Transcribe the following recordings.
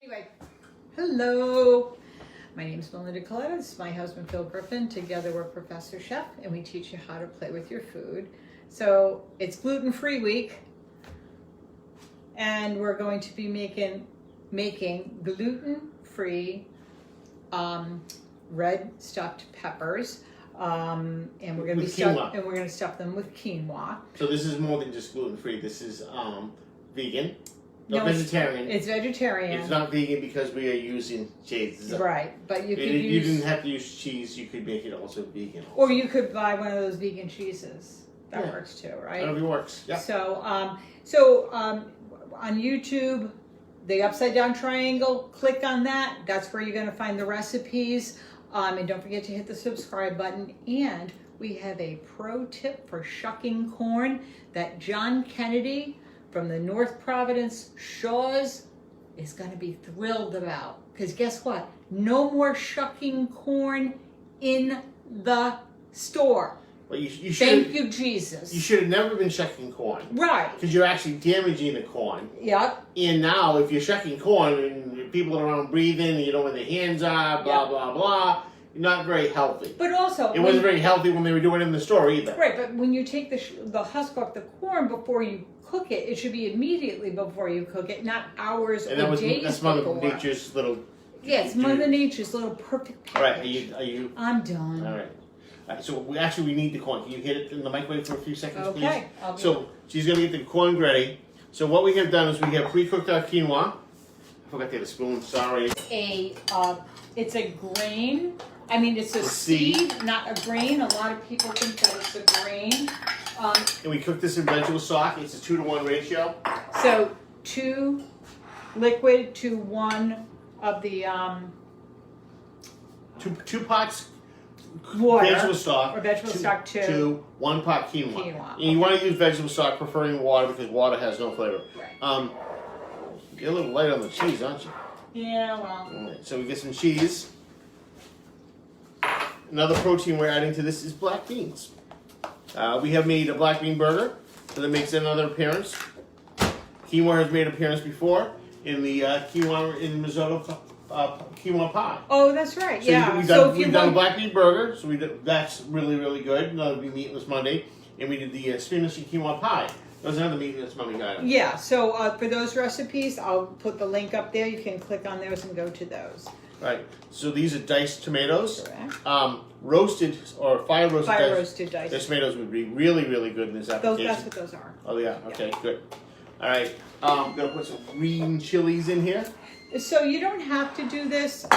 Anyway, hello. My name is Melinda Coletta. This is my husband Phil Griffin. Together we're Professor Chef, and we teach you how to play with your food. So it's gluten-free week, and we're going to be making gluten-free red stuffed peppers, and we're going to stuff them with quinoa. So this is more than just gluten-free. This is vegan. No, vegetarian. It's vegetarian. It's not vegan because we are using cheese. Right, but you could use... You didn't have to use cheese. You could make it also vegan. Also. Or you could buy one of those vegan cheeses. That works too, right? That works. Yeah. So, on YouTube, the upside down triangle, click on that. That's where you're going to find the recipes. And don't forget to hit the subscribe button. And we have a pro tip for shucking corn that John Kennedy from the North Providence Shaws is going to be thrilled about. Because guess what? No more shucking corn in the store. Well, Thank you, Jesus. You should have never been shucking corn. Right. Because you're actually damaging the corn. Yep. And now, if you're shucking corn and people are around breathing, and you know where their hands are, blah, blah, blah, you're not very healthy. But also... It wasn't very healthy when they were doing it in the store either. Right, but when you take the husk off the corn before you cook it, it should be immediately before you cook it, not hours or days that's before. Mother Nature's little... Yeah, it's Mother Nature's little perfect package. All right, are you... I'm done. All right. So we need the corn. Can you hit it in the microwave for a few seconds, please? Okay. So she's going to get the corn ready. So what we have done is we have pre-cooked our quinoa. I forgot to get a spoon. Sorry. It's a grain. I mean, it's a seed, not a grain. A lot of people think that it's a grain. And we cook this in vegetable stock. It's a 2-to-1 ratio. So 2 liquid to 1 of the two pots. Water. Vegetable stock. Or vegetable stock too. To 1 pot quinoa. And you want to use vegetable stock, preferring water because water has no flavor. Right. You're a little light on the cheese, aren't you? Yeah, well. Right, so we get some cheese. Another protein we're adding to this is black beans. We have made a black bean burger, so that makes another appearance. Quinoa has made an appearance before in the quinoa in risotto quinoa pie. Oh, that's right. So yeah. We've done a black bean burger, so that's really, really good. That'll be Meatless Monday. And we did the spinach and quinoa pie. Those are another Meatless Monday items. Yeah, so for those recipes, I'll put the link up there. You can click on those and go to those. Right. So these are diced tomatoes. Correct. Roasted or fire roasted diced tomatoes would be really, really good in this application. That's what those are. Oh, yeah. Okay, good. All right. I'm going to put some green chilies in here. So you don't have to do this.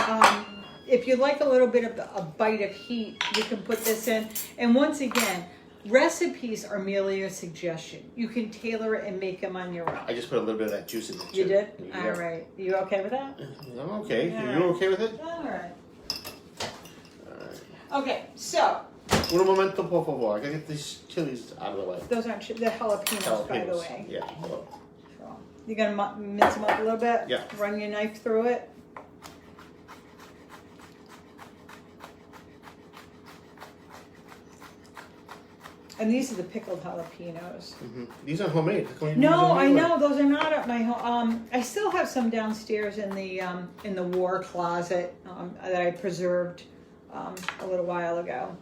If you like a little bit of a bite of heat, you can put this in. And once again, recipes are merely a suggestion. You can tailor it and make them on your own. I just put a little bit of that juice in there. You did? Yeah. All right. You okay with that? I'm okay. All Are right. you okay with it? All right. Okay, so. Un momento, por favor. I gotta get these chilies out of the way. Those aren't the jalapeños, by the way. Yeah. So, you're going to mince them up a little bit? Yeah. Run your knife through it? And these are the pickled jalapeños. Mm-hmm. These are homemade. No, I know those are not at my home. I still have some downstairs in the war closet that I preserved a little while ago.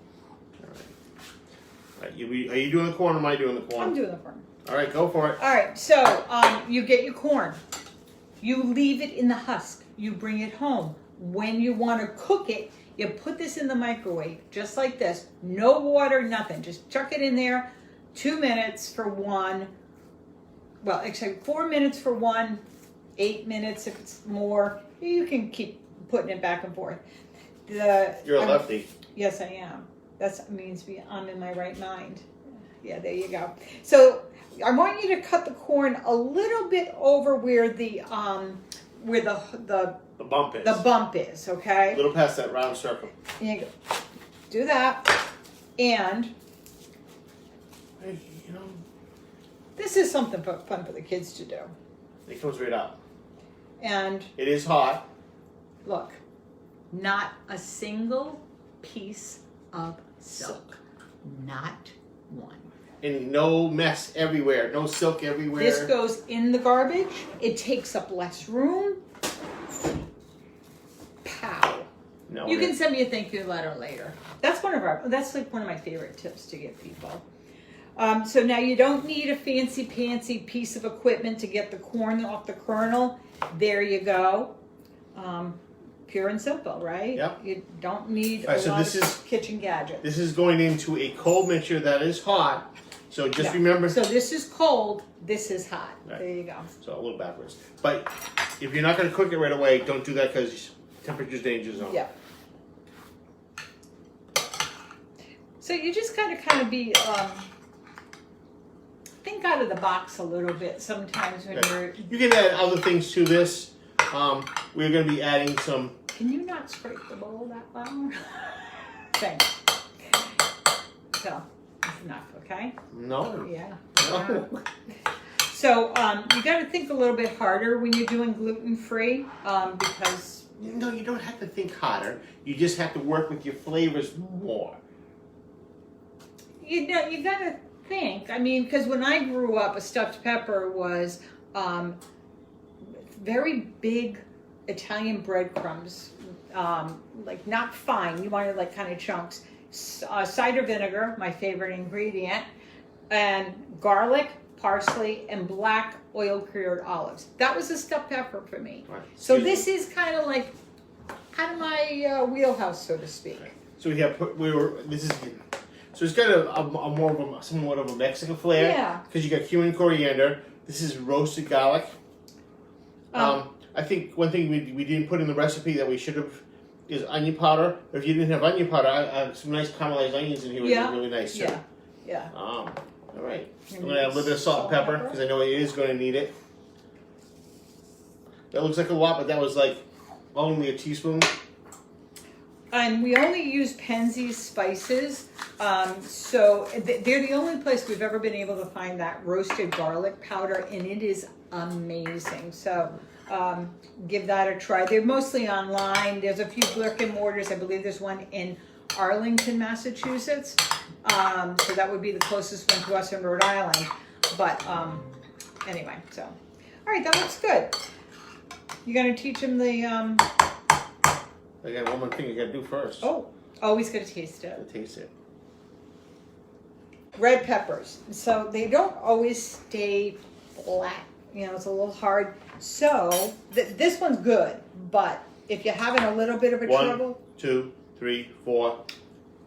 All right. Are you doing the corn or am I doing the corn? I'm doing the corn. All right, go for it. All right, so you get your corn. You leave it in the husk. You bring it home. When you want to cook it, you put this in the microwave, just like this. No water, nothing. Just chuck it in there. 2 minutes for one. Well, actually 4 minutes for one. 8 minutes if it's more. You can keep putting it back and forth. You're a lefty. Yes, I am. That means I'm in my right mind. Yeah, there you go. So I want you to cut the corn a little bit over where the bump is. The bump is, okay? A little past that round circle. And you go, do that. And this is something fun for the kids to do. It comes right out. And it is hot. Look, not a single piece of silk. Not one. And no mess everywhere. No silk everywhere. This goes in the garbage. It takes up less room. No, You can send me a thank you letter later. That's like one of my favorite tips to give people. So now you don't need a fancy piece of equipment to get the corn off the kernel. There you go. Pure and simple, right? Yep. You don't need All right, a so lot this of is- kitchen gadgets. This is going into a cold mixture that is hot. So just remember. So this is cold, this is hot. Right. There you go. So a little backwards. But if you're not going to cook it right away, don't do that because temperature's danger zone. Yeah. So you just kind of be think out of the box a little bit sometimes when you're. You can add other things to this. We're going to be adding some. Can you not scrape the bowl that loud? Thanks. So that's enough, okay? No. Yeah. No. So you got to think a little bit harder when you're doing gluten-free because. No, you don't have to think harder. You just have to work with your flavors more. You know, you got to think. I mean, because when I grew up, a stuffed pepper was very big Italian breadcrumbs, like not fine. You wanted like kind of chunks. Cider vinegar, my favorite ingredient, and garlic, parsley, and black oil cured olives. That was a stuffed pepper for me. Right. So this is kind of like out of my wheelhouse, so to speak. Right. So so it's got a somewhat of a Mexican flair. Yeah. Because you got cumin, coriander. This is roasted garlic. I think one thing we didn't put in the recipe that we should have is onion powder. If you didn't have onion powder, some nice caramelized onions in here would be really nice too. Yeah. All right. I'm going to add a little bit of salt and pepper because I know it is going to need it. That looks like a lot, but that was like only a teaspoon. And we only use Penzeys spices, so they're the only place we've ever been able to find that roasted garlic powder, and it is amazing. So give that a try. They're mostly online. There's a few brick and mortars. I believe there's one in Arlington, Massachusetts. So that would be the closest one to us in Rhode Island. But anyway, so all right, that looks good. You gonna teach him the? I got one more thing you got to do first. Oh, always gotta taste it. Taste it. Red peppers. So they don't always stay flat. You know, it's a little hard. So this one's good, but if you're having a little bit of a trouble. 1, 2, 3, 4.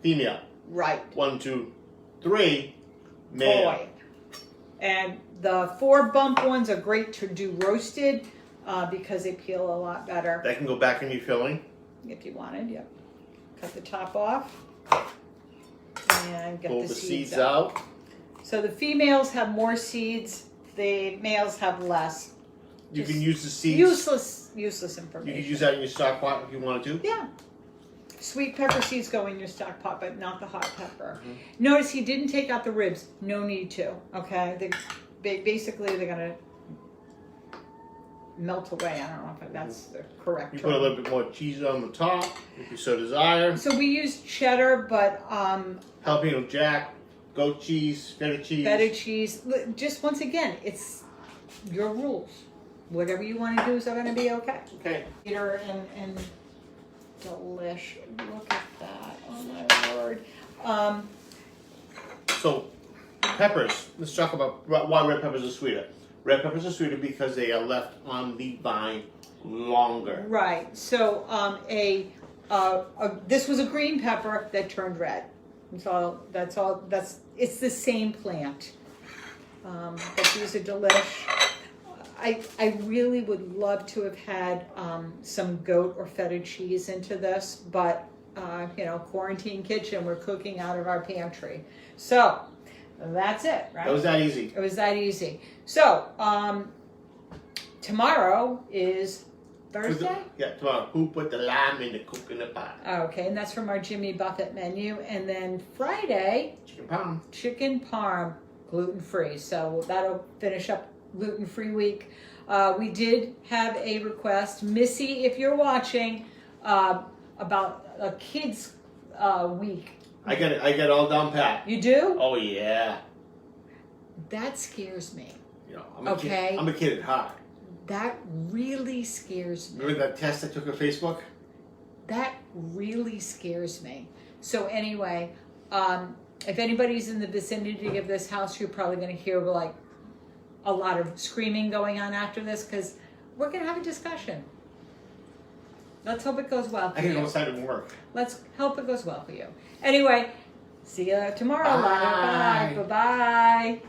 Female. Right. 1, 2, 3. Male. Boy. And the 4 bump ones are great to do roasted because they peel a lot better. That can go back in your filling. If you wanted, yep. Cut the top off and get Pull the seeds out. out. So the females have more seeds, the males have less. You Just can use the seeds. Useless information. You can use that in your stock pot if you wanted to. Yeah. Sweet pepper seeds go in your stock pot, but not the hot pepper. Mm-hmm. Notice he didn't take out the ribs. No need to. Okay. Basically, they're gonna melt away. I don't know if that's the correct You term. put a little bit more cheese on the top if you so desire. So we use cheddar, but Jalapeno jack, goat cheese, feta cheese. feta cheese. Just once again, it's your rules. Whatever you want to do is going to be okay. Okay. Peter and delish. Look at that. Oh my word. So, peppers. Let's talk about why red peppers are sweeter. Red peppers are sweeter because they are left on the vine longer. Right. So this was a green pepper that turned red. It's the same plant. But these are delish. I really would love to have had some goat or feta cheese into this, but quarantine kitchen, we're cooking out of our pantry. So that's it, right? It was that easy. It was that easy. So tomorrow is Thursday? Yeah, tomorrow. Who put the lime in the coconut pot? Okay, and that's from our Jimmy Buffett menu. And then Friday, chicken parm, gluten-free. So that'll finish up gluten-free week. We did have a request, Missy, if you're watching, about a kids week. I got it all down pat. You do? Oh yeah. That scares me. I'm a kid at heart. That really scares me. Remember that test I took on Facebook? That really scares me. So anyway, if anybody's in the vicinity of this house, you're probably going to hear like a lot of screaming going on after this because we're going to have a discussion. Let's hope it goes well for I can you. go outside and work. Let's hope it goes well for you. Anyway, see you tomorrow. Bye. Bye. Bye-bye.